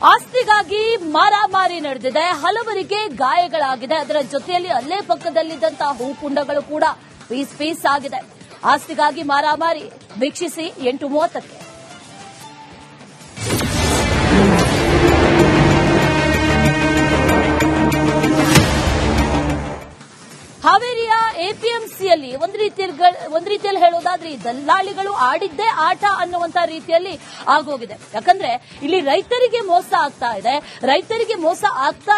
ಆಸ್ತಿಗಾಗಿ ಮಾರಾಮಾರಿ ನಡೆದಿದೆ, ಹಲವರಿಗೆ ಗಾಯಗಳಾಗಿದೆ. ಅದರ ಜೊತೆಯಲ್ಲಿ ಅಲ್ಲೇ ಪಕ್ಕದಲ್ಲಿದ್ದಂತಹ ಹೂಕುಂಡಗಳು ಕೂಡ ಪೀಸ್ ಪೀಸ್ ಆಗಿದೆ. ಆಸ್ತಿಗಾಗಿ ಮಾರಾಮಾರಿ ವೀಕ್ಷಿಸಿ 8:30ಕ್ಕೆ. ಹಾವೇರಿಯ ಎಪಿಎಂಸಿಯಲ್ಲಿ ಒಂದು ರೀತಿಯಲ್ಲಿ ಹೇಳೋದಾದ್ರೆ ಈ ದಲ್ಲಾಳಿಗಳು ಆಡಿದ್ದೇ ಆಟ ಅನ್ನುವಂತ ರೀತಿಯಲ್ಲಿ ಆಗೋಗಿದೆ. ಯಾಕಂದ್ರೆ ಇಲ್ಲಿ ರೈತರಿಗೆ ಮೋಸ ಆಗ್ತಾ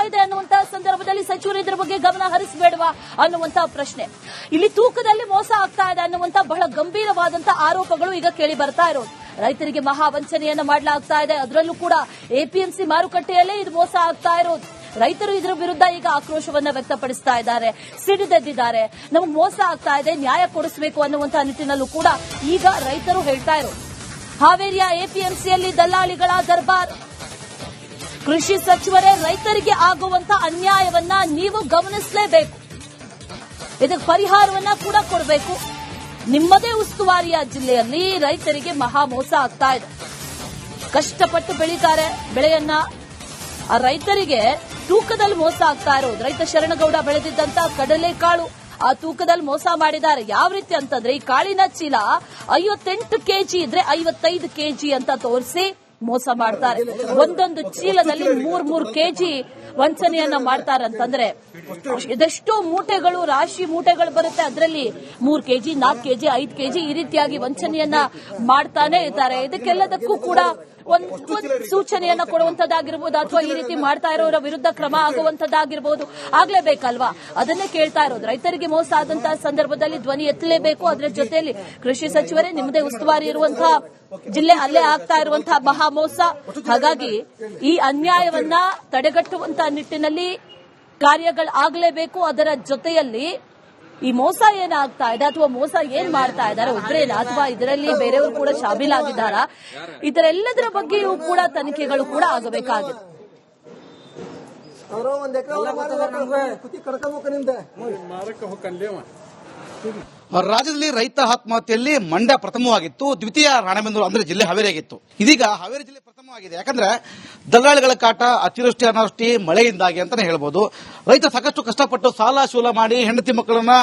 ಇದೆ ಅನ್ನುವಂತಹ ಸಂದರ್ಭದಲ್ಲಿ ಸಚಿವರು ಇದರ ಬಗ್ಗೆ ಗಮನ ಹರಿಸಬೇಡವಾ ಅನ್ನುವಂತಹ ಪ್ರಶ್ನೆ. ಇಲ್ಲಿ ತೂಕದಲ್ಲಿ ಮೋಸ ಆಗ್ತಾ ಇದೆ ಅನ್ನುವಂತ ಬಹಳ ಗಂಭೀರವಾದಂತಹ ಆರೋಪಗಳು ಈಗ ಕೇಳಿ ಬರ್ತಾ ಇರೋದು. ರೈತರಿಗೆ ಮಹಾವಂಚನೆಯನ್ನ ಮಾಡಲಾಗ್ತಾ ಇದೆ. ಅದರಲ್ಲೂ ಕೂಡ ಎಪಿಎಂಸಿ ಮಾರುಕಟ್ಟೆಯಲ್ಲೇ ಇದು ಮೋಸ ಆಗ್ತಾ ಇರೋದು. ರೈತರು ಇದರ ವಿರುದ್ಧ ಈಗ ಆಕ್ರೋಶವನ್ನ ವ್ಯಕ್ತಪಡಿಸ್ತಾ ಇದ್ದಾರೆ, ಸಿಡಿದೆದ್ದಿದ್ದಾರೆ. ನಮಗೆ ಮೋಸ ಆಗ್ತಾ ಇದೆ, ನ್ಯಾಯ ಕೊಡಿಸಬೇಕು ಅನ್ನುವಂತಹ ನಿಟ್ಟಿನಲ್ಲೂ ಕೂಡ ಈಗ ರೈತರು ಹೇಳ್ತಾ ಇರೋದು. ಹಾವೇರಿಯ ಎಪಿಎಂಸಿಯಲ್ಲಿ ದಲ್ಲಾಳಿಗಳ ದರ್ಬಾರ್. ಕೃಷಿ ಸಚಿವರೇ, ರೈತರಿಗೆ ಆಗುವಂತ ಅನ್ಯಾಯವನ್ನ ನೀವು ಗಮನಿಸಲೇಬೇಕು, ಇದಕ್ಕೆ ಪರಿಹಾರವನ್ನ ಕೂಡ ಕೊಡಬೇಕು. ನಿಮ್ಮದೇ ಉಸ್ತುವಾರಿಯ ಜಿಲ್ಲೆಯಲ್ಲಿ ರೈತರಿಗೆ ಮಹಾ ಮೋಸ ಆಗ್ತಾ ಇದೆ. ಕಷ್ಟಪಟ್ಟು ಬೆಳೀತಾರೆ ಬೆಳೆಯನ್ನ, ಆ ರೈತರಿಗೆ ತೂಕದಲ್ಲಿ ಮೋಸ ಆಗ್ತಾ ಇರೋದು. ರೈತ ಶರಣಗೌಡ ಬೆಳೆದಿದ್ದಂತ ಕಡಲೆಕಾಳು ಆ ತೂಕದಲ್ಲಿ ಮೋಸ ಮಾಡಿದ್ದಾರೆ. ಯಾವ ರೀತಿ ಅಂತಂದ್ರೆ ಈ ಕಾಳಿನ ಚೀಲ 58 ಕೆಜಿ ಇದ್ರೆ 55 ಕೆಜಿ ಅಂತ ತೋರಿಸಿ ಮೋಸ ಮಾಡ್ತಾರೆ. ಒಂದೊಂದು ಚೀಲದಲ್ಲಿ 3 ಕೆಜಿ ವಂಚನೆಯನ್ನ ಮಾಡ್ತಾರೆ ಅಂತಂದ್ರೆ ಇದೆಷ್ಟೋ ಮೂಟೆಗಳು, ರಾಶಿ ಮೂಟೆಗಳು ಬರುತ್ತೆ. ಅದರಲ್ಲಿ 3 ಕೆಜಿ 4 ಕೆಜಿ 5 ಕೆಜಿ ಈ ರೀತಿಯಾಗಿ ವಂಚನೆಯನ್ನ ಮಾಡ್ತಾನೆ ಇದ್ದಾರೆ. ಇದಕ್ಕೆಲ್ಲದಕ್ಕೂ ಕೂಡ ಒಂದು ಸೂಚನೆಯನ್ನ ಕೊಡುವಂತದ್ದಾಗಿರ್ಬೋದು, ಅಥವಾ ಈ ರೀತಿ ಮಾಡ್ತಾ ಇರೋರ ವಿರುದ್ಧ ಕ್ರಮ ಆಗುವಂತದ್ದಾಗಿರ್ಬೋದು, ಆಗ್ಲೇಬೇಕಲ್ವಾ? ಅದನ್ನೇ ಕೇಳ್ತಾ ಇರೋದು. ರೈತರಿಗೆ ಮೋಸ ಆದಂತಹ ಸಂದರ್ಭದಲ್ಲಿ ಧ್ವನಿ ಎತ್ತಲೇಬೇಕು. ಅದರ ಜೊತೆಯಲ್ಲಿ ಕೃಷಿ ಸಚಿವರೇ, ನಿಮ್ಮದೇ ಉಸ್ತುವಾರಿ ಇರುವಂತಹ ಜಿಲ್ಲೆ, ಅಲ್ಲೇ ಆಗ್ತಾ ಇರುವಂತಹ ಮಹಾ ಮೋಸ. ಹಾಗಾಗಿ ಈ ಅನ್ಯಾಯವನ್ನ ತಡೆಗಟ್ಟುವಂತಹ ನಿಟ್ಟಿನಲ್ಲಿ ಕಾರ್ಯಗಳಾಗಲೇಬೇಕು. ಅದರ ಜೊತೆಯಲ್ಲಿ ಈ ಮೋಸ ಏನಾಗ್ತಾ ಇದೆ ಅಥವಾ ಮೋಸ ಏನ್ ಮಾಡ್ತಾ ಇದ್ದಾರೆ ಒಬ್ಬರೇನ ಅಥವಾ ಇದರಲ್ಲಿ ಬೇರೆಯವರು ಕೂಡ ಶಾಮೀಲಾಗಿದ್ದಾರಾ, ಇದರೆಲ್ಲದರ ಬಗ್ಗೆಯೂ ಕೂಡ ತನಿಖೆಗಳು ಕೂಡ ಆಗಬೇಕಾಗಿದೆ. ರಾಜ್ಯದಲ್ಲಿ ರೈತ ಆತ್ಮಹತ್ಯೆಯಲ್ಲಿ ಮಂಡ್ಯ ಪ್ರಥಮವಾಗಿತ್ತು, ದ್ವಿತೀಯ ರಾಣೆಬೆನ್ನೂರು ಅಂದ್ರೆ ಜಿಲ್ಲೆ ಹಾವೇರಿಯಾಗಿತ್ತು. ಇದೀಗ ಹಾವೇರಿ ಜಿಲ್ಲೆ ಪ್ರಥಮವಾಗಿದೆ. ಯಾಕಂದ್ರೆ ದಲ್ಲಾಳಿಗಳ ಕಾಟ, ಅತಿವೃಷ್ಟಿ ಅನಾವೃಷ್ಟಿ ಮಳೆಯಿಂದಾಗಿ ಅಂತಾನೆ ಹೇಳ್ಬೋದು. ರೈತ ಸಾಕಷ್ಟು ಕಷ್ಟಪಟ್ಟು ಸಾಲ ಶೂಲ ಮಾಡಿ ಹೆಂಡತಿ ಮಕ್ಕಳನ್ನ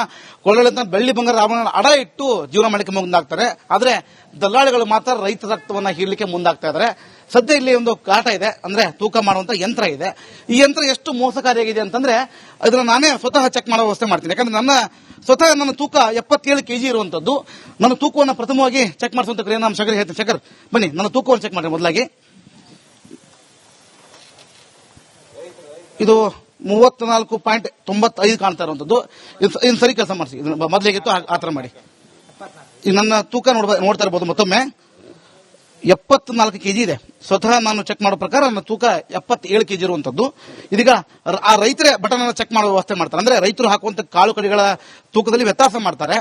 ಕೊಳ್ಳಲಿಂದ ಬೆಳ್ಳಿ ಬಂಗಾರ ಆಭರಣ ಅಡ ಇಟ್ಟು ಜೀವನ ಮಾಡಲಿಕ್ಕೆ ಮುಂದಾಗ್ತಾರೆ. ಆದ್ರೆ ದಲ್ಲಾಳಿಗಳು ಮಾತ್ರ ರೈತ ರಕ್ತವನ್ನ ಹೀರ್ಲಿಕ್ಕೆ ಮುಂದಾಗ್ತಾ ಇದ್ದಾರೆ. ಸದ್ಯ ಇಲ್ಲಿ ಒಂದು ಕಾಟ ಇದೆ, ಅಂದ್ರೆ ತೂಕ ಮಾಡುವಂತ ಯಂತ್ರ ಇದೆ. ಈ ಯಂತ್ರ ಎಷ್ಟು ಮೋಸಕಾರಿಯಾಗಿದೆ ಅಂತಂದ್ರೆ ಅದನ್ನ ನಾನೇ ಸ್ವತಃ ಚೆಕ್ ಮಾಡೋ ವ್ಯವಸ್ಥೆ ಮಾಡ್ತೀನಿ. ಯಾಕಂದ್ರೆ ನನ್ನ ತೂಕ 77 ಕೆಜಿ ಇರುವಂತದ್ದು. ನನ್ನ ತೂಕವನ್ನು ಪ್ರಥಮವಾಗಿ ಚೆಕ್ ಮಾಡಿಸುವಂತ ಕ್ರಿಯೆ ನಮ್ಮ ಶೇಖರ್ ಹೇಳ್ತೀನಿ. ಶೇಖರ್ ಬನ್ನಿ, ನನ್ನ ತೂಕವನ್ನು ಚೆಕ್ ಮಾಡಿ ಮೊದಲಾಗಿ. ಇದು 34.95 ಕಾಣ್ತಾ ಇರುವಂತದ್ದು. ಇನ್ನು ಸರಿ ಕೆಲಸ ಮಾಡಿಸಿ, ಮೊದಲಿಗಿತ್ತು ಆತರ ಮಾಡಿ. ನನ್ನ ತೂಕ ನೋಡ್ತಾ ಇರಬಹುದು. ಮತ್ತೊಮ್ಮೆ 74 ಕೆಜಿ ಇದೆ. ಸ್ವತಃ ನಾನು ಚೆಕ್ ಮಾಡೋ ಪ್ರಕಾರ ನನ್ನ ತೂಕ 77 ಕೆಜಿ ಇರುವಂತದ್ದು. ಇದೀಗ ಆ ರೈತರೇ ಬಟನ್ ಅನ್ನು ಚೆಕ್ ಮಾಡೋ ವ್ಯವಸ್ಥೆ ಮಾಡ್ತಾರೆ. ಅಂದ್ರೆ ರೈತರು ಹಾಕುವಂತ ಕಾಳು ಕಡಿಗಳ ತೂಕದಲ್ಲಿ ವ್ಯತ್ಯಾಸ ಮಾಡ್ತಾರೆ.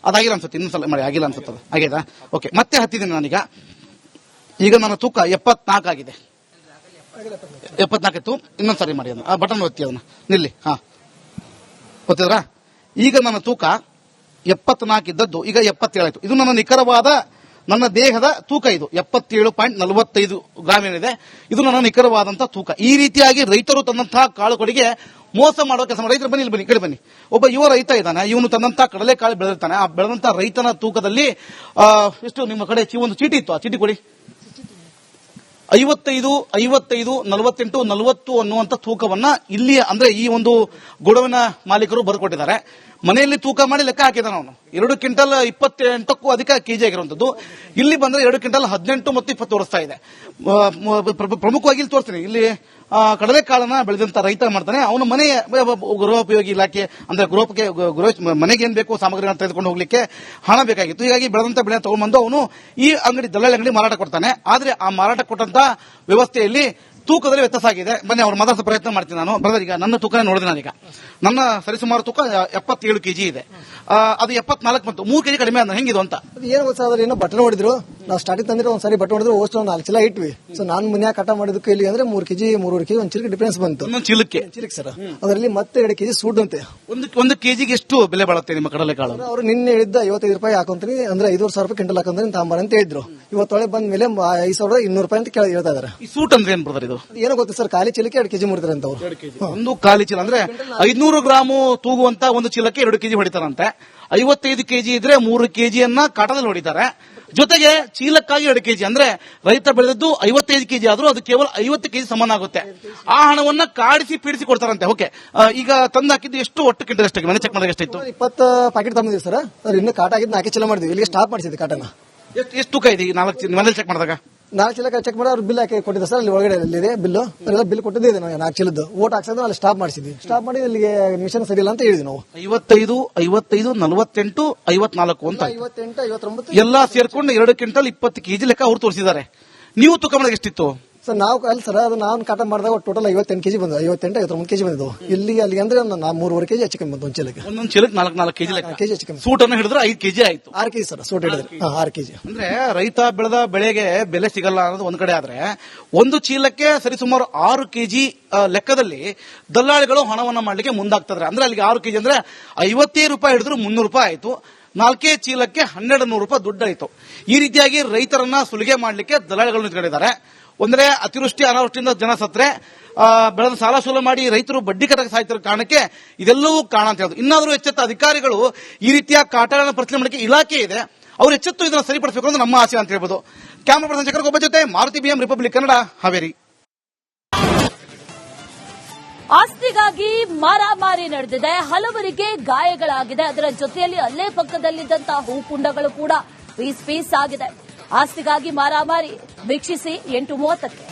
ಅದಾಗಿಲ್ಲ ಅನ್ಸುತ್ತೆ, ಇನ್ನೊಂದ್ಸಲ ಮಾಡಿ. ಆಗಿಲ್ಲ ಅನ್ಸುತ್ತೆ, ಆಗಿದಾ? ಓಕೆ, ಮತ್ತೆ ಹತ್ತಿದ್ದೀನಿ ನಾನೀಗ. ಈಗ ನನ್ನ ತೂಕ 74 ಆಗಿದೆ. 74 ಇತ್ತು, ಇನ್ನೊಂದ್ಸರಿ ಮಾಡಿ ಅದನ್ನ. ಆ ಬಟನ್ ಒತ್ತಿ ಅದನ್ನ ನಿಲ್ಲಿ. ಹಾ, ಗೊತ್ತಿದ್ರಾ? ಈಗ ನನ್ನ ತೂಕ 74 ಇದ್ದದ್ದು ಈಗ 77 ಆಯ್ತು. ಇದು ನನ್ನ ನಿಖರವಾದ ನನ್ನ ದೇಹದ ತೂಕ. ಇದು 77.45 ಗ್ರಾಮ್ ಏನಿದೆ, ಇದು ನನ್ನ ನಿಖರವಾದಂತಹ ತೂಕ. ಈ ರೀತಿಯಾಗಿ ರೈತರು ತನ್ನಂತಹ ಕಾಳು ಕಡಿಗೆ ಮೋಸ ಮಾಡುವ ಕೆಲಸ ಮಾಡಿ. ರೈತರು ಬನ್ನಿ, ಇಲ್ಲಿ ಬನ್ನಿ, ಕಡೆ ಬನ್ನಿ. ಒಬ್ಬ ಯುವ ರೈತ ಇದ್ದಾನೆ, ಇವನು ತನ್ನಂತಹ ಕಡಲೆಕಾಳು ಬೆಳೆದಿರ್ತಾನೆ. ಆ ಬೆಳೆದಂತಹ ರೈತನ ತೂಕದಲ್ಲಿ ಎಷ್ಟು ನಿಮ್ಮ ಕಡೆ ಒಂದು ಚೀಟಿ ಇತ್ತು, ಆ ಚೀಟಿ ಕೊಡಿ. 55, 48, 40 ಅನ್ನುವಂತ ತೂಕವನ್ನ ಇಲ್ಲಿ ಅಂದ್ರೆ ಈ ಒಂದು ಗೋಡವಿನ ಮಾಲೀಕರು ಬರ್ಕೊಟ್ಟಿದ್ದಾರೆ. ಮನೆಯಲ್ಲಿ ತೂಕ ಮಾಡಿ ಲೆಕ್ಕ ಹಾಕಿದಾನೆ ಅವನು. 2 ಕ್ವಿಂಟಲ್ 28ಕ್ಕೂ ಅಧಿಕ ಕೆಜಿ ಆಗಿರುವಂತದ್ದು. ಇಲ್ಲಿ ಬಂದ್ರೆ 2 ಕ್ವಿಂಟಲ್ 18 ಮತ್ತು 20 ತೋರಿಸ್ತಾ ಇದೆ. ಪ್ರಮುಖವಾಗಿ ಇಲ್ಲಿ ತೋರಿಸ್ತೀನಿ. ಇಲ್ಲಿ ಕಡಲೆಕಾಳನ್ನ ಬೆಳೆದಂತ ರೈತ ಮಾಡ್ತಾನೆ. ಅವನ ಮನೆಯ ಗೃಹೋಪಯೋಗಿ ಇಲಾಖೆ ಅಂದ್ರೆ ಮನೆಗೆ ಏನ್ ಬೇಕು ಸಾಮಗ್ರಿಗಳನ್ನು ತೆಗೆದುಕೊಂಡು ಹೋಗ್ಲಿಕ್ಕೆ ಹಣ ಬೇಕಾಗಿತ್ತು. ಹೀಗಾಗಿ ಬೆಳೆದಂತ ಬೆಳೆ ತಗೊಂಡ್ಬಂದು ಅವನು ಈ ದಲ್ಲಾಳಿ ಅಂಗಡಿ ಮಾರಾಟ ಕೊಡ್ತಾನೆ. ಆದ್ರೆ ಆ ಮಾರಾಟ ಕೊಟ್ಟಂತ ವ್ಯವಸ್ಥೆಯಲ್ಲಿ ತೂಕದಲ್ಲಿ ವ್ಯತ್ಯಾಸ ಆಗಿದೆ. ಬನ್ನಿ, ಅವ್ರು ಮಾತಾಡ್ಸೋ ಪ್ರಯತ್ನ ಮಾಡ್ತೀನಿ ನಾನು. ಬ್ರದರ್, ಈಗ ನನ್ನ ತೂಕ ನೋಡಿದೆ ನಾನೀಗ. ನನ್ನ ಸರಿಸುಮಾರು ತೂಕ 77 ಕೆಜಿ ಇದೆ. ಅದು 74 ಮತ್ತು 3 ಕೆಜಿ ಕಡಿಮೆ ಅಂದ್ರೆ ಹೆಂಗಿದು ಅಂತ. ಏನು ಬಟನ್ ಹೊಡಿದ್ರು ನಾವು ಸ್ಟಾರ್ಟಿಂಗ್ ತಂದ್ರೆ ಒಂದ್ಸರಿ ಬಟ್ ಹೊಡೆದ್ರೆ ಓಸ್ಟ್ 4 ಚೀಲ ಇಟ್ವಿ. ಸೊ ನಾನು ಮನ್ಯಾಗ ಕಟ ಮಾಡಿದಕ್ಕೆ ಇಲ್ಲಿ ಅಂದ್ರೆ 3 ಕೆಜಿ 3.5 ಕೆಜಿ ಒಂದ್ ಚೀಲಕ್ಕೆ ಡಿಫರೆನ್ಸ್ ಬಂತು. ಚೀಲಕ್ಕೆ ಸರ್ ಅದರಲ್ಲಿ ಮತ್ತೆ 2 ಕೆಜಿ ಸೂಟ್ ಅಂತೆ. ಒಂದು ಕೆಜಿಗೆ ಎಷ್ಟು ಬೆಲೆ ಬಾಳುತ್ತೆ ನಿಮ್ಮ ಕಡಲೆಕಾಳು? ಅವರು ನಿನ್ನೆ ಹೇಳಿದ್ದ 55 ರೂಪಾಯಿ ಹಾಕೊಂತೀನಿ ಅಂದ್ರೆ 5,500 ರೂಪಾಯಿ ಕ್ವಿಂಟಲ್ ಹಾಕೊಂತೀನಿ ತಾಂಬಾರ ಅಂತ ಹೇಳಿದ್ರು. ಇವತ್ತೊಳೆ ಬಂದ ಮೇಲೆ 5,200 ರೂಪಾಯಿ ಅಂತ ಹೇಳ್ತಾ ಇದಾರೆ. ಈ ಸೂಟ್ ಅಂದ್ರೆ ಏನ್ ಬ್ರದರ್ ಇದು? ಏನೋ ಗೊತ್ತಾ ಸರ್, ಖಾಲಿ ಚೀಲಕ್ಕೆ 2 ಕೆಜಿ ಮುಡ್ತಾರೆ ಅಂತ ಅವರು. ಒಂದು ಖಾಲಿ ಚೀಲ ಅಂದ್ರೆ 500 ಗ್ರಾಮು ತೂಗುವಂತ ಒಂದು ಚೀಲಕ್ಕೆ 2 ಕೆಜಿ ಹೊಡಿತಾರಂತೆ. 55 ಕೆಜಿ ಇದ್ರೆ 3 ಕೆಜಿಯನ್ನ ಕಾಟದಲ್ಲಿ ಹೊಡಿತಾರೆ. ಜೊತೆಗೆ ಚೀಲಕ್ಕಾಗಿ 2 ಕೆಜಿ ಅಂದ್ರೆ ರೈತ ಬೆಳೆದದ್ದು 55 ಕೆಜಿ ಆದ್ರೂ ಅದು ಕೇವಲ 50 ಕೆಜಿ ಸಮಾನ ಆಗುತ್ತೆ. ಆ ಹಣವನ್ನ ಕಾಡಿಸಿ ಪೀಡಿಸಿ ಕೊಡ್ತಾರಂತೆ. ಓಕೆ, ಈಗ ತಂದು ಹಾಕಿದ್ದು ಎಷ್ಟು ಒಟ್ಟು ಕ್ವಿಂಟಲ್ ಎಷ್ಟಾಗಿ ಮನೆ ಚೆಕ್ ಮಾಡಿದಾಗ ಎಷ್ಟಾಯ್ತು? 20 ಪ್ಯಾಕೆಟ್ ತಂದಿದ್ದೀವಿ ಸರ್. ಇನ್ನು ಕಾಟ ಆಗಿದ್ದು 4 ಚೀಲ ಮಾಡಿದ್ವಿ. ಇಲ್ಲಿಗೆ ಸ್ಟಾಪ್ ಮಾಡಿಸಿದ್ವಿ ಕಾಟನ. ಎಷ್ಟು ತೂಕ ಇದೆ 4 ಮನೇಲಿ ಚೆಕ್ ಮಾಡಿದಾಗ? 4 ಚೀಲ ಚೆಕ್ ಮಾಡಿ ಅವ್ರು ಬಿಲ್ ಹಾಕಿ ಕೊಟ್ಟಿದ್ದೆ ಸರ್. ಅಲ್ಲಿ ಒಳಗಡೆ ಇದೆ ಬಿಲ್ಲು. ಅದೆಲ್ಲ ಬಿಲ್ ಕೊಟ್ಟಿದ್ದೆ ನಾವು 4 ಚೀಲದ್ದು. ಓಟ್ ಹಾಕ್ಸಿದ್ರೆ ಅಲ್ಲಿ ಸ್ಟಾಪ್ ಮಾಡಿಸಿದ್ವಿ. ಸ್ಟಾಪ್ ಮಾಡಿ ಇಲ್ಲಿಗೆ ಮಿಷನ್ ಸರಿ ಇಲ್ಲ ಅಂತ ಹೇಳಿದ್ವಿ ನಾವು. 55, 48, 54 ಅಂತ 58, 59 ಎಲ್ಲಾ ಸೇರ್ಕೊಂಡು 2 ಕ್ವಿಂಟಲ್ 20 ಕೆಜಿ ಲೆಕ್ಕ ಅವ್ರು ತೋರಿಸಿದ್ದಾರೆ. ನೀವು ತೂಕ ಮಾಡಿದಾಗ ಎಷ್ಟಿತ್ತು ಸರ್? ನಾವು ಅಲ್ಲ ಸರ್, ಅದು ನಾವು ಕಾಟ ಮಾಡಿದಾಗ ಟೋಟಲ್ 58 ಕೆಜಿ ಬಂದು 58, 59 ಕೆಜಿ ಬಂದಿದ್ದು. ಇಲ್ಲಿಗೆ ಅಲ್ಲಿಗೆ ಅಂದ್ರೆ 3.5 ಕೆಜಿ ಹೆಚ್ಚು ಕಮ್ಮಿ ಬಂತು ಒಂದ್ ಚೀಲಕ್ಕೆ. ಒಂದೊಂದು ಚೀಲಕ್ಕೆ 4 ಕೆಜಿ ಲೆಕ್ಕ ಕೆಜಿ ಹೆಚ್ಚು ಕಮ್ಮಿ. ಸೂಟ್ ಅನ್ನು ಹಿಡಿದ್ರೆ 5 ಕೆಜಿ ಆಯ್ತು. 6 ಕೆಜಿ ಸರ್ ಸೂಟ್ ಹಿಡಿದ್ರೆ 6 ಕೆಜಿ. ಅಂದ್ರೆ ರೈತ ಬೆಳೆದ ಬೆಳೆಗೆ ಬೆಲೆ ಸಿಗಲ್ಲ ಅನ್ನೋದು ಒಂದ್ ಕಡೆ ಆದ್ರೆ, ಒಂದು ಚೀಲಕ್ಕೆ ಸರಿಸುಮಾರು 6 ಕೆಜಿ ಲೆಕ್ಕದಲ್ಲಿ ದಲ್ಲಾಳಿಗಳು ಹಣವನ್ನ ಮಾಡ್ಲಿಕ್ಕೆ ಮುಂದಾಗ್ತದ್ರೆ. ಅಂದ್ರೆ ಅಲ್ಲಿಗೆ 6 ಕೆಜಿ ಅಂದ್ರೆ 55 ರೂಪಾಯಿ ಹಿಡಿದ್ರು 300 ರೂಪಾಯಿ ಆಯ್ತು. 4 ಚೀಲಕ್ಕೆ 1,200 ರೂಪಾಯಿ ದುಡ್ಡು ಆಯ್ತು. ಈ ರೀತಿಯಾಗಿ ರೈತರನ್ನ ಸುಲಿಗೆ ಮಾಡ್ಲಿಕ್ಕೆ ದಲ್ಲಾಳಿಗಳು ನಿಂತ್ಕೊಂಡಿದ್ದಾರೆ. ಒಂದ್ರೆ ಅತಿವೃಷ್ಟಿ ಅನಾವೃಷ್ಟಿಯಿಂದ ಜನ ಸತ್ರೆ, ಬೆಳೆದ ಸಾಲ ಸೂಲ ಮಾಡಿ ರೈತರು ಬಡ್ಡಿ ಕಟ್ಟಕ್ಕೆ ಸಾಯ್ತಿರೋ ಕಾರಣಕ್ಕೆ ಇದೆಲ್ಲವೂ ಕಾರಣ ಅಂತ ಹೇಳೋದು. ಇನ್ನಾದರೂ ಎಚ್ಚೆತ್ತ ಅಧಿಕಾರಿಗಳು ಈ ರೀತಿಯ ಕಾಟಗಳನ್ನು ಪರಿಶೀಲನೆ ಮಾಡಲಿಕ್ಕೆ ಇಲಾಖೆ ಇದೆ, ಅವರು ಎಚ್ಚೆತ್ತು ಇದನ್ನು ಸರಿಪಡಿಸಬೇಕು ಅಂತ ನಮ್ಮ ಆಸೆ ಅಂತ ಹೇಳ್ಬೋದು. ಕ್ಯಾಮರಾ ಪರ್ಸನ್ ಶಂಕರ್ ಒಬ್ಬ ಜೊತೆ ಮಾರುತಿ BM, ರಿಪಬ್ಲಿಕ್ ಕನ್ನಡ, ಹಾವೇರಿ. ಆಸ್ತಿಗಾಗಿ ಮಾರಾಮಾರಿ ನಡೆದಿದೆ, ಹಲವರಿಗೆ ಗಾಯಗಳಾಗಿದೆ. ಅದರ ಜೊತೆಯಲ್ಲಿ ಅಲ್ಲೇ ಪಕ್ಕದಲ್ಲಿದ್ದಂತಹ ಹೂಕುಂಡಗಳು ಕೂಡ ಪೀಸ್ ಆಗಿದೆ. ಆಸ್ತಿಗಾಗಿ ಮಾರಾಮಾರಿ ವೀಕ್ಷಿಸಿ 8:30ಕ್ಕೆ.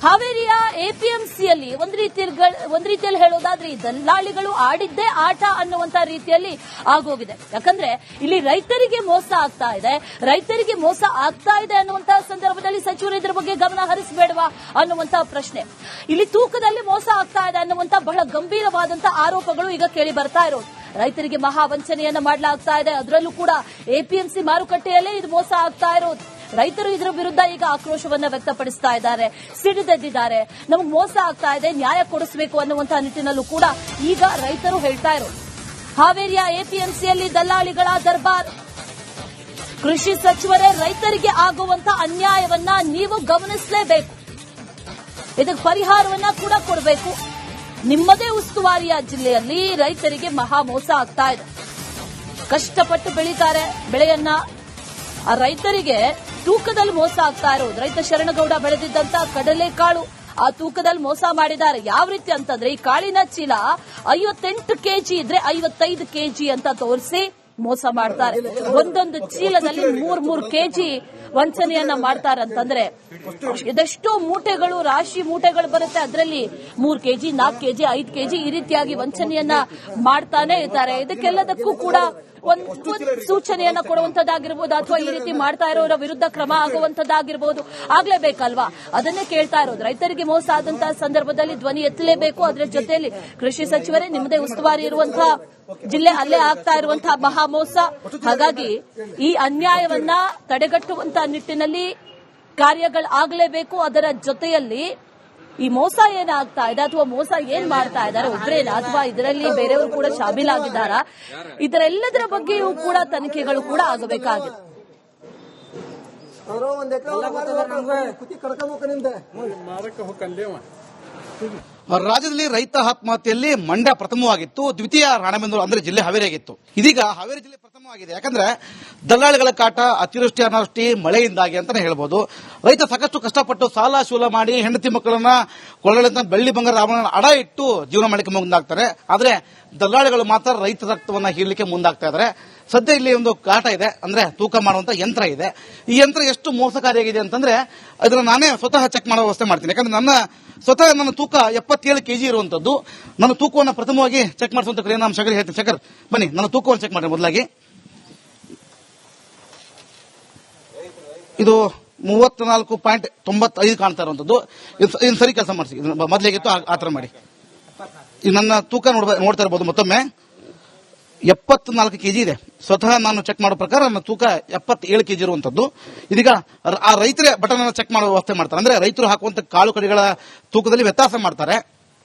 ಹಾವೇರಿಯ ಎಪಿಎಂಸಿಯಲ್ಲಿ ಒಂದ್ ರೀತಿಯಲ್ಲಿ ಹೇಳೋದಾದ್ರೆ ಈ ದಲ್ಲಾಳಿಗಳು ಆಡಿದ್ದೇ ಆಟ ಅನ್ನುವಂತ ರೀತಿಯಲ್ಲಿ ಆಗೋಗಿದೆ. ಯಾಕಂದ್ರೆ ಇಲ್ಲಿ ರೈತರಿಗೆ ಮೋಸ ಆಗ್ತಾ ಇದೆ. ರೈತರಿಗೆ ಮೋಸ ಆಗ್ತಾ ಇದೆ ಅನ್ನುವಂತಹ ಸಂದರ್ಭದಲ್ಲಿ ಸಚಿವರು ಇದ್ರ ಬಗ್ಗೆ ಗಮನ ಹರಿಸಬೇಡವಾ ಅನ್ನುವಂತ ಪ್ರಶ್ನೆ. ಇಲ್ಲಿ ತೂಕದಲ್ಲಿ ಮೋಸ ಆಗ್ತಾ ಇದೆ ಅನ್ನುವಂತ ಬಹಳ ಗಂಭೀರವಾದಂತಹ ಆರೋಪಗಳು ಈಗ ಕೇಳಿ ಬರ್ತಾ ಇರೋದು. ರೈತರಿಗೆ ಮಹಾ ವಂಚನೆಯನ್ನ ಮಾಡಲಾಗ್ತಾ ಇದೆ. ಅದರಲ್ಲೂ ಕೂಡ ಎಪಿಎಂಸಿ ಮಾರುಕಟ್ಟೆಯಲ್ಲೇ ಇದು ಮೋಸ ಆಗ್ತಾ ಇರೋದು. ರೈತರು ಇದರ ವಿರುದ್ಧ ಈಗ ಆಕ್ರೋಶವನ್ನ ವ್ಯಕ್ತಪಡಿಸ್ತಾ ಇದ್ದಾರೆ, ಸಿಡಿದೆದ್ದಿದ್ದಾರೆ. ನಮಗೆ ಮೋಸ ಆಗ್ತಾ ಇದೆ, ನ್ಯಾಯ ಕೊಡಿಸಬೇಕು ಅನ್ನುವಂತಹ ನಿಟ್ಟಿನಲ್ಲೂ ಕೂಡ ಈಗ ರೈತರು ಹೇಳ್ತಾ ಇರೋದು. ಹಾವೇರಿಯ ಎಪಿಎಂಸಿಯಲ್ಲಿ ದಲ್ಲಾಳಿಗಳ ದರ್ಬಾರ್. ಕೃಷಿ ಸಚಿವರೇ, ರೈತರಿಗೆ ಆಗುವಂತ ಅನ್ಯಾಯವನ್ನ ನೀವು ಗಮನಿಸಲೇಬೇಕು. ಇದಕ್ಕೆ ಪರಿಹಾರವನ್ನ ಕೂಡ ಕೊಡಬೇಕು. ನಿಮ್ಮದೇ ಉಸ್ತುವಾರಿಯ ಜಿಲ್ಲೆಯಲ್ಲಿ ರೈತರಿಗೆ ಮಹಾ ಮೋಸ ಆಗ್ತಾ ಇದೆ. ಕಷ್ಟಪಟ್ಟು ಬೆಳೀತಾರೆ ಬೆಳೆಯನ್ನ. ಆ ರೈತರಿಗೆ ತೂಕದಲ್ಲಿ ಮೋಸ ಆಗ್ತಾ ಇರೋದು. ರೈತ ಶರಣಗೌಡ ಬೆಳೆದಿದ್ದಂತ ಕಡಲೆಕಾಳು ಆ ತೂಕದಲ್ಲಿ ಮೋಸ ಮಾಡಿದ್ದಾರೆ. ಯಾವ ರೀತಿ ಅಂತಂದ್ರೆ, ಈ ಕಾಳಿನ ಚೀಲ 58 ಕೆಜಿ ಇದ್ರೆ 55 ಕೆಜಿ ಅಂತ ತೋರಿಸಿ ಮೋಸ ಮಾಡ್ತಾರೆ. ಒಂದೊಂದು ಚೀಲದಲ್ಲಿ 3 ಕೆಜಿ ವಂಚನೆಯನ್ನ ಮಾಡ್ತಾರೆ ಅಂತಂದ್ರೆ ಇದೆಷ್ಟೋ ಮೂಟೆಗಳು, ರಾಶಿ ಮೂಟೆಗಳು ಬರುತ್ತೆ. ಅದರಲ್ಲಿ 3 ಕೆಜಿ 4 ಕೆಜಿ 5 ಕೆಜಿ ಈ ರೀತಿಯಾಗಿ ವಂಚನೆಯನ್ನ ಮಾಡ್ತಾನೆ ಇದ್ದಾರೆ. ಇದಕ್ಕೆಲ್ಲದಕ್ಕೂ ಕೂಡ ಒಂದು ಸೂಚನೆಯನ್ನ ಕೊಡುವಂತದ್ದಾಗಿರ್ಬೋದು, ಅಥವಾ ಈ ರೀತಿ ಮಾಡ್ತಾ ಇರೋರ ವಿರುದ್ಧ ಕ್ರಮ ಆಗುವಂತದ್ದಾಗಿರ್ಬೋದು, ಆಗ್ಲೇಬೇಕಲ್ವಾ? ಅದನ್ನೇ ಕೇಳ್ತಾ ಇರೋದು. ರೈತರಿಗೆ ಮೋಸ ಆದಂತಹ ಸಂದರ್ಭದಲ್ಲಿ ಧ್ವನಿ ಎತ್ತಲೇಬೇಕು. ಅದರ ಜೊತೆಯಲ್ಲಿ ಕೃಷಿ ಸಚಿವರೇ, ನಿಮ್ಮದೇ ಉಸ್ತುವಾರಿ ಇರುವಂತಹ ಜಿಲ್ಲೆ, ಅಲ್ಲೇ ಆಗ್ತಾ ಇರುವಂತಹ ಮಹಾ ಮೋಸ. ಹಾಗಾಗಿ ಈ ಅನ್ಯಾಯವನ್ನ ತಡೆಗಟ್ಟುವಂತಹ ನಿಟ್ಟಿನಲ್ಲಿ ಕಾರ್ಯಗಳಾಗಲೇಬೇಕು. ಅದರ ಜೊತೆಯಲ್ಲಿ ಈ ಮೋಸ ಏನಾಗ್ತಾ ಇದೆ ಅಥವಾ ಮೋಸ ಏನ್ ಮಾಡ್ತಾ ಇದ್ದಾರೆ ಒಬ್ಬರೇನ ಅಥವಾ ಇದರಲ್ಲಿ ಬೇರೆಯವರು ಕೂಡ ಶಾಮೀಲಾಗಿದ್ದಾರಾ, ಇದರೆಲ್ಲದರ ಬಗ್ಗೆಯೂ ಕೂಡ ತನಿಖೆಗಳು ಕೂಡ ಆಗಬೇಕಾಗಿದೆ. ರಾಜ್ಯದಲ್ಲಿ ರೈತ ಆತ್ಮಹತ್ಯೆಯಲ್ಲಿ ಮಂಡ್ಯ ಪ್ರಥಮವಾಗಿತ್ತು, ದ್ವಿತೀಯ ರಾಣೆಬೆನ್ನೂರು ಅಂದ್ರೆ ಜಿಲ್ಲೆ ಹಾವೇರಿ ಆಗಿತ್ತು. ಇದೀಗ ಹಾವೇರಿ ಜಿಲ್ಲೆ ಪ್ರಥಮವಾಗಿದೆ. ಯಾಕಂದ್ರೆ ದಲ್ಲಾಳಿಗಳ ಕಾಟ, ಅತಿವೃಷ್ಟಿ ಅನಾವೃಷ್ಟಿ ಮಳೆಯಿಂದಾಗಿ ಅಂತಾನೆ ಹೇಳ್ಬೋದು. ರೈತ ಸಾಕಷ್ಟು ಕಷ್ಟಪಟ್ಟು ಸಾಲ ಶೂಲ ಮಾಡಿ ಹೆಂಡತಿ ಮಕ್ಕಳನ್ನ ಕೊಳ್ಳಲಿಂದ ಬೆಳ್ಳಿ ಬಂಗಾರ ಆಭರಣ ಅಡ ಇಟ್ಟು ಜೀವನ ಮಾಡಲಿಕ್ಕೆ ಮುಂದಾಗ್ತಾರೆ. ಆದ್ರೆ ದಲ್ಲಾಳಿಗಳು ಮಾತ್ರ ರೈತ ರಕ್ತವನ್ನ ಹೀರ್ಲಿಕ್ಕೆ ಮುಂದಾಗ್ತಾ ಇದ್ದಾರೆ. ಸದ್ಯ ಇಲ್ಲಿ ಒಂದು ಕಾಟ ಇದೆ, ಅಂದ್ರೆ ತೂಕ ಮಾಡುವಂತ ಯಂತ್ರ ಇದೆ. ಈ ಯಂತ್ರ ಎಷ್ಟು ಮೋಸಕಾರಿಯಾಗಿದೆ ಅಂತಂದ್ರೆ ಅದನ್ನ ನಾನೇ ಸ್ವತಃ ಚೆಕ್ ಮಾಡೋ ವ್ಯವಸ್ಥೆ ಮಾಡ್ತೀನಿ. ಯಾಕಂದ್ರೆ ನನ್ನ ತೂಕ 77 ಕೆಜಿ ಇರುವಂತದ್ದು. ನನ್ನ ತೂಕವನ್ನು ಪ್ರಥಮವಾಗಿ ಚೆಕ್ ಮಾಡಿಸುವಂತ ಕ್ರಿಯೆ ನಾನು ಶೇಖರ್ ಹೇಳ್ತೀನಿ. ಶೇಖರ್ ಬನ್ನಿ, ನನ್ನ ತೂಕವನ್ನು ಚೆಕ್ ಮಾಡಿ ಮೊದಲಾಗಿ. ಇದು 34.95 ಕಾಣ್ತಾ ಇರುವಂತದ್ದು. ಇದನ್ನ ಸರಿ ಕೆಲಸ ಮಾಡಿಸಿ, ಮೊದಲಿಗಿತ್ತು ಆ ತರ ಮಾಡಿ. ಈಗ ನನ್ನ ತೂಕ ನೋಡ್ತಾ ಇರಬಹುದು ಮತ್ತೊಮ್ಮೆ 74 ಕೆಜಿ ಇದೆ. ಸ್ವತಃ ನಾನು ಚೆಕ್ ಮಾಡೋ ಪ್ರಕಾರ ನನ್ನ ತೂಕ 77 ಕೆಜಿ ಇರುವಂತದ್ದು. ಇದೀಗ ಆ ರೈತರೇ ಬಟನ್ ಅನ್ನು ಚೆಕ್ ಮಾಡೋ ವ್ಯವಸ್ಥೆ ಮಾಡ್ತಾರೆ. ಅಂದ್ರೆ ರೈತರು ಹಾಕುವಂತ ಕಾಳು ಕಡಿಗಳ ತೂಕದಲ್ಲಿ ವ್ಯತ್ಯಾಸ ಮಾಡ್ತಾರೆ.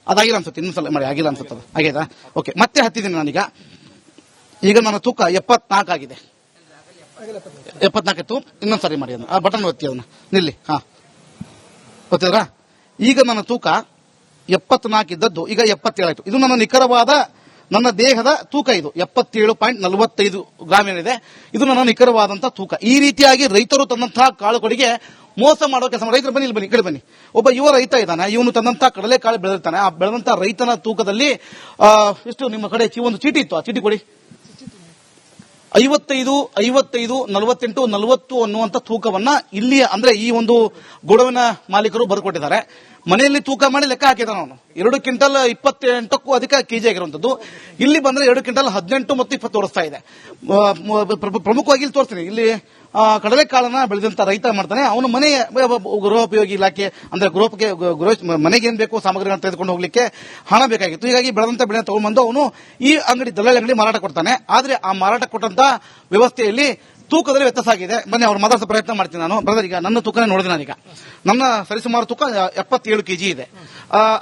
ಅದಾಗಿಲ್ಲ ಅನ್ಸುತ್ತೆ, ಇನ್ನೊಂದ್ಸಲ ಮಾಡಿ ಆಗಿಲ್ಲ ಅನ್ಸುತ್ತೆ. ಆಗಿದಾ? ಓಕೆ, ಮತ್ತೆ ಹತ್ತಿದ್ದೀನಿ ನಾನೀಗ. ಈಗ ನನ್ನ ತೂಕ 74 ಆಗಿದೆ. 74 ಇತ್ತು, ಇನ್ನೊಂದ್ಸರಿ ಮಾಡಿ ಅದನ್ನ, ಆ ಬಟನ್ ಒತ್ತಿ ಅದನ್ನ ನಿಲ್ಲಿ. ಹಾ, ಗೊತ್ತಿದ್ರಾ? ಈಗ ನನ್ನ ತೂಕ 74 ಇದ್ದದ್ದು ಈಗ 77 ಆಯ್ತು. ಇದು ನನ್ನ ನಿಖರವಾದ ನನ್ನ ದೇಹದ ತೂಕ. ಇದು 77.45 ಗ್ರಾಮ್ ಏನಿದೆ, ಇದು ನನ್ನ ನಿಖರವಾದಂತಹ ತೂಕ. ಈ ರೀತಿಯಾಗಿ ರೈತರು ತನ್ನಂತಹ ಕಾಳುಗಳಿಗೆ ಮೋಸ ಮಾಡೋ ಕೆಲಸ. ರೈತರು ಬನ್ನಿ, ಇಲ್ಲಿ ಬನ್ನಿ, ಕಡೆ ಬನ್ನಿ. ಒಬ್ಬ ಯುವ ರೈತ ಇದ್ದಾನೆ, ಇವನು ತನ್ನಂತಹ ಕಡಲೆಕಾಳು ಬೆಳೆದಿರ್ತಾನೆ. ಆ ಬೆಳೆದಂತಹ ರೈತನ ತೂಕದಲ್ಲಿ ಎಷ್ಟು ನಿಮ್ಮ ಕಡೆ ಒಂದು ಚೀಟಿ ಇತ್ತು, ಆ ಚೀಟಿ ಕೊಡಿ. 55, 48, 40 ಅನ್ನುವಂತ ತೂಕವನ್ನ ಇಲ್ಲಿ ಅಂದ್ರೆ ಈ ಒಂದು ಗೋಡವಿನ ಮಾಲೀಕರು ಬರ್ಕೊಟ್ಟಿದ್ದಾರೆ. ಮನೆಯಲ್ಲಿ ತೂಕ ಮಾಡಿ ಲೆಕ್ಕ ಹಾಕಿದಾನೆ ಅವನು. 2 ಕ್ವಿಂಟಲ್ 28ಕ್ಕೂ ಅಧಿಕ ಕೆಜಿ ಆಗಿರುವಂತದ್ದು. ಇಲ್ಲಿ ಬಂದ್ರೆ 2 ಕ್ವಿಂಟಲ್ 18 ಮತ್ತು 20 ತೋರಿಸ್ತಾ ಇದೆ. ಪ್ರಮುಖವಾಗಿ ಇಲ್ಲಿ ತೋರಿಸ್ತೀನಿ. ಇಲ್ಲಿ ಕಡಲೆಕಾಳನ್ನ ಬೆಳೆದಂತ ರೈತ ಮಾಡ್ತಾನೆ. ಅವನು ಮನೆ ಗೃಹೋಪಯೋಗಿ ಇಲಾಖೆ ಅಂದ್ರೆ ಮನೆಗೆ ಏನ್ ಬೇಕು ಸಾಮಗ್ರಿಗಳನ್ನು ತೆಗೆದುಕೊಂಡು ಹೋಗ್ಲಿಕ್ಕೆ ಹಣ ಬೇಕಾಗಿತ್ತು. ಹೀಗಾಗಿ ಬೆಳೆದಂತ ಬೆಳೆ ತಗೊಂಡ್ಬಂದು ಅವನು ಈ ಅಂಗಡಿ ದಲ್ಲಾಳಿ ಅಂಗಡಿ ಮಾರಾಟ ಕೊಡ್ತಾನೆ. ಆದ್ರೆ ಆ ಮಾರಾಟ ಕೊಟ್ಟಂತ ವ್ಯವಸ್ಥೆಯಲ್ಲಿ ತೂಕದಲ್ಲಿ ವ್ಯತ್ಯಾಸ ಆಗಿದೆ. ಬನ್ನಿ ಅವ್ರು ಮಾತಾಡ್ಸೋ ಪ್ರಯತ್ನ ಮಾಡ್ತೀನಿ ನಾನು. ಬ್ರದರ್, ಈಗ ನನ್ನ ತೂಕನೇ ನೋಡಿದೆ ನಾನೀಗ. ನನ್ನ ಸರಿಸುಮಾರು ತೂಕ 77 ಕೆಜಿ ಇದೆ.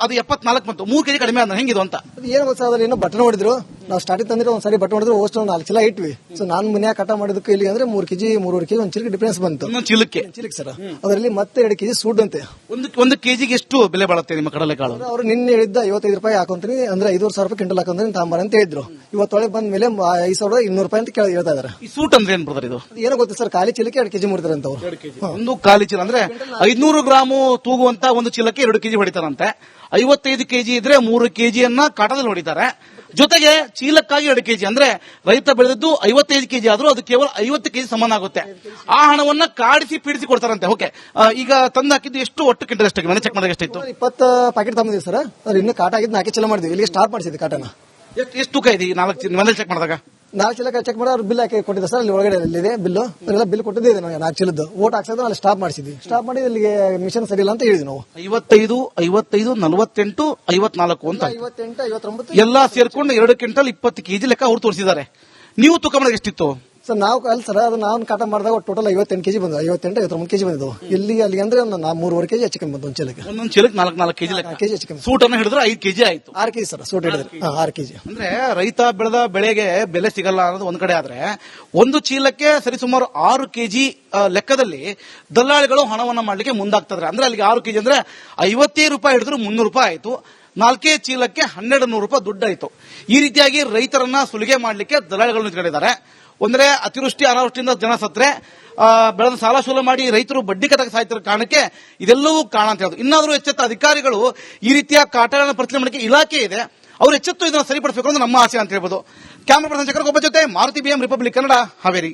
ಅದು 74 ಮತ್ತು 3 ಕೆಜಿ ಕಡಿಮೆ ಆದ ಹೆಂಗಿದು ಅಂತ ಏನು ಗೊತ್ತಾದ್ರೆ ಏನೋ ಬಟನ್ ಹೊಡಿದ್ರು. ನಾವು ಸ್ಟಾರ್ಟಿಂಗ್ ತಂದ್ರೆ ಒಂದ್ಸರಿ ಬಟನ್ ಹೊಡಿದ್ರು, ಅಷ್ಟು 4 ಚೀಲ ಇಟ್ವಿ. ಸೊ ನಾನು ಮನ್ಯಾಗ ಕಟ ಮಾಡಿದಕ್ಕೆ ಇಲ್ಲಿ ಅಂದ್ರೆ 3 ಕೆಜಿ 3.5 ಕೆಜಿ ಒಂದು ಚೀಲಕ್ಕೆ ಡಿಫರೆನ್ಸ್ ಬಂತು. ಚೀಲಕ್ಕೆ ಸರ್, ಅದರಲ್ಲಿ ಮತ್ತೆ 2 ಕೆಜಿ ಸೂಡ್ ಅಂತೆ. ಒಂದು ಕೆಜಿಗೆ ಎಷ್ಟು ಬೆಲೆ ಬಾಳುತ್ತೆ ನಿಮ್ಮ ಕಡಲೆಕಾಳು? ಅವರು ನಿನ್ನೆ ಹೇಳಿದ್ದ 55 ರೂಪಾಯಿ ಹಾಕೊಂತೀನಿ, ಅಂದ್ರೆ 5,500 ರೂಪಾಯಿ ಕ್ವಿಂಟಲ್ ಹಾಕೊಂತೀನಿ ತಾಂಬಾರ ಅಂತ ಹೇಳಿದ್ರು. ಇವತ್ತೊಳಗೆ ಬಂದ ಮೇಲೆ 5,200 ರೂಪಾಯಿ ಅಂತ ಹೇಳ್ತಾ ಇದಾರೆ. ಈ ಸೂಟ್ ಅಂದ್ರೆ ಏನ್ ಬ್ರದರ್ ಇದು? ಏನೋ ಗೊತ್ತಾ ಸರ್, ಖಾಲಿ ಚೀಲಕ್ಕೆ 2 ಕೆಜಿ ಮುಡ್ತಾರೆ ಅಂತ ಅವರು. ಒಂದು ಖಾಲಿ ಚೀಲ ಅಂದ್ರೆ 500 ಗ್ರಾಮು ತೂಗುವಂತ ಒಂದು ಚೀಲಕ್ಕೆ 2 ಕೆಜಿ ಹೊಡಿತಾರಂತೆ. 55 ಕೆಜಿ ಇದ್ರೆ 3 ಕೆಜಿಯನ್ನ ಕಾಟದಲ್ಲಿ ಹೊಡಿತಾರೆ. ಜೊತೆಗೆ ಚೀಲಕ್ಕಾಗಿ 2 ಕೆಜಿ ಅಂದ್ರೆ ರೈತ ಬೆಳೆದದ್ದು 55 ಕೆಜಿ ಆದ್ರೂ ಅದು ಕೇವಲ 50 ಕೆಜಿ ಸಮಾನ ಆಗುತ್ತೆ. ಆ ಹಣವನ್ನ ಕಾಡಿಸಿ ಪೀಡಿಸಿ ಕೊಡ್ತಾರಂತೆ. ಓಕೆ, ಈಗ ತಂದು ಹಾಕಿದ್ದು ಎಷ್ಟು ಒಟ್ಟು ಕ್ವಿಂಟಲ್ ಎಷ್ಟಾಗಿ ಮನೆ ಚೆಕ್ ಮಾಡಿದಾಗ ಎಷ್ಟಿತ್ತು? 20 ಪ್ಯಾಕೆಟ್ ತಂದಿದ್ದೀವಿ ಸರ್. ಅದ್ರ ಇನ್ನು ಕಾಟ ಆಗಿದ್ದು 4 ಚೀಲ ಮಾಡಿದ್ವಿ. ಇಲ್ಲಿಗೆ ಸ್ಟಾಪ್ ಮಾಡಿಸಿದ್ವಿ ಕಾಟನ. ಎಷ್ಟು ತೂಕ ಇದೆ 4 ಮನೇಲಿ ಚೆಕ್ ಮಾಡಿದಾಗ? 4 ಚೀಲ ಚೆಕ್ ಮಾಡಿ ಅವ್ರು ಬಿಲ್ ಹಾಕಿ ಕೊಟ್ಟಿದ್ದೆ ಸರ್. ಅಲ್ಲಿ ಒಳಗಡೆ ಇದೆ ಬಿಲ್. ಅದೆಲ್ಲ ಬಿಲ್ ಕೊಟ್ಟಿದ್ದೆ ನನಗೆ 4 ಚೀಲದ್ದು. ಓಟ್ ಹಾಕ್ಸೋದು ಅಲ್ಲಿ ಸ್ಟಾಪ್ ಮಾಡಿಸಿದ್ವಿ. ಸ್ಟಾಪ್ ಮಾಡಿ ಇಲ್ಲಿಗೆ ಮಿಷನ್ ಸರಿ ಇಲ್ಲ ಅಂತ ಹೇಳಿದ್ವಿ ನಾವು. 55, 48, 54 ಅಂತ 58, 59 ಎಲ್ಲಾ ಸೇರ್ಕೊಂಡು 2 ಕ್ವಿಂಟಲ್ 20 ಕೆಜಿ ಲೆಕ್ಕ ಅವ್ರು ತೋರಿಸಿದ್ದಾರೆ. ನೀವು ತೂಕ ಮಾಡಿದಾಗ ಎಷ್ಟಿತ್ತು ಸರ್? ನಾವು ಅಲ್ಲ ಸರ್, ಅದು ನಾವು ಕಾಟ ಮಾಡಿದಾಗ ಟೋಟಲ್ 58 ಕೆಜಿ ಬಂದು 58, 59 ಕೆಜಿ ಬಂದಿದ್ದು. ಇಲ್ಲಿ ಅಲ್ಲಿ ಅಂದ್ರೆ 3.5 ಕೆಜಿ ಹೆಚ್ಚು ಕಮ್ಮಿ ಬಂತು ಒಂದು ಚೀಲಕ್ಕೆ. ಒಂದೊಂದು ಚೀಲಕ್ಕೆ 4 ಕೆಜಿ ಲೆಕ್ಕ. ಕೆಜಿ ಹೆಚ್ಚು ಕಮ್ಮಿ. ಸೂಟ್ ಅನ್ನು ಹಿಡಿದ್ರೆ 5 ಕೆಜಿ ಆಯ್ತು. 6 ಕೆಜಿ ಸರ್, ಸೂಟ್ ಹಿಡಿದ್ರೆ 6 ಕೆಜಿ. ಅಂದ್ರೆ ರೈತ ಬೆಳೆದ ಬೆಳೆಗೆ ಬೆಲೆ ಸಿಗಲ್ಲ ಅನ್ನೋದು ಒಂದ್ ಕಡೆ ಆದ್ರೆ, ಒಂದು ಚೀಲಕ್ಕೆ ಸರಿಸುಮಾರು 6 ಕೆಜಿ ಲೆಕ್ಕದಲ್ಲಿ ದಲ್ಲಾಳಿಗಳು ಹಣವನ್ನ ಮಾಡ್ಲಿಕ್ಕೆ ಮುಂದಾಗ್ತದ್ರೆ. ಅಂದ್ರೆ ಅಲ್ಲಿಗೆ 6 ಕೆಜಿ ಅಂದ್ರೆ 55 ರೂಪಾಯಿ ಹಿಡಿದ್ರು 300 ರೂಪಾಯಿ ಆಯ್ತು. 4 ಚೀಲಕ್ಕೆ 1200 ರೂಪಾಯಿ ದುಡ್ಡಾಯ್ತು. ಈ ರೀತಿಯಾಗಿ ರೈತರನ್ನ ಸುಲಿಗೆ ಮಾಡ್ಲಿಕ್ಕೆ ದಲ್ಲಾಳಿಗಳು ನಿಂತ್ಕೊಂಡಿದ್ದಾರೆ. ಒಂದ್ರೆ ಅತಿವೃಷ್ಟಿ ಅನಾವೃಷ್ಟಿಯಿಂದ ಜನ ಸತ್ರೆ, ಬೆಳೆದ ಸಾಲ ಸೂಲ ಮಾಡಿ ರೈತರು ಬಡ್ಡಿ ಕಟ್ಟಕ್ಕೆ ಸಾಯ್ತಿರೋ ಕಾರಣಕ್ಕೆ ಇದೆಲ್ಲವೂ ಕಾರಣ ಅಂತ ಹೇಳೋದು. ಇನ್ನಾದರೂ ಎಚ್ಚೆತ್ತ ಅಧಿಕಾರಿಗಳು ಈ ರೀತಿಯ ಕಾಟಗಳನ್ನು ಪರಿಶೀಲನೆ ಮಾಡಲಿಕ್ಕೆ ಇಲಾಖೆ ಇದೆ, ಅವರು ಎಚ್ಚೆತ್ತು ಇದನ್ನು ಸರಿಪಡಿಸಬೇಕು ಅನ್ನೋದು ನಮ್ಮ ಆಸೆ ಅಂತ ಹೇಳ್ಬೋದು. ಕ್ಯಾಮರಾ ಪರ್ಸನ್ ಚಕ್ರಗೊಬ್ಬ ಜೊತೆ ಮಾರುತಿ BM ರಿಪಬ್ಲಿಕ್ ಕನ್ನಡ, ಹಾವೇರಿ.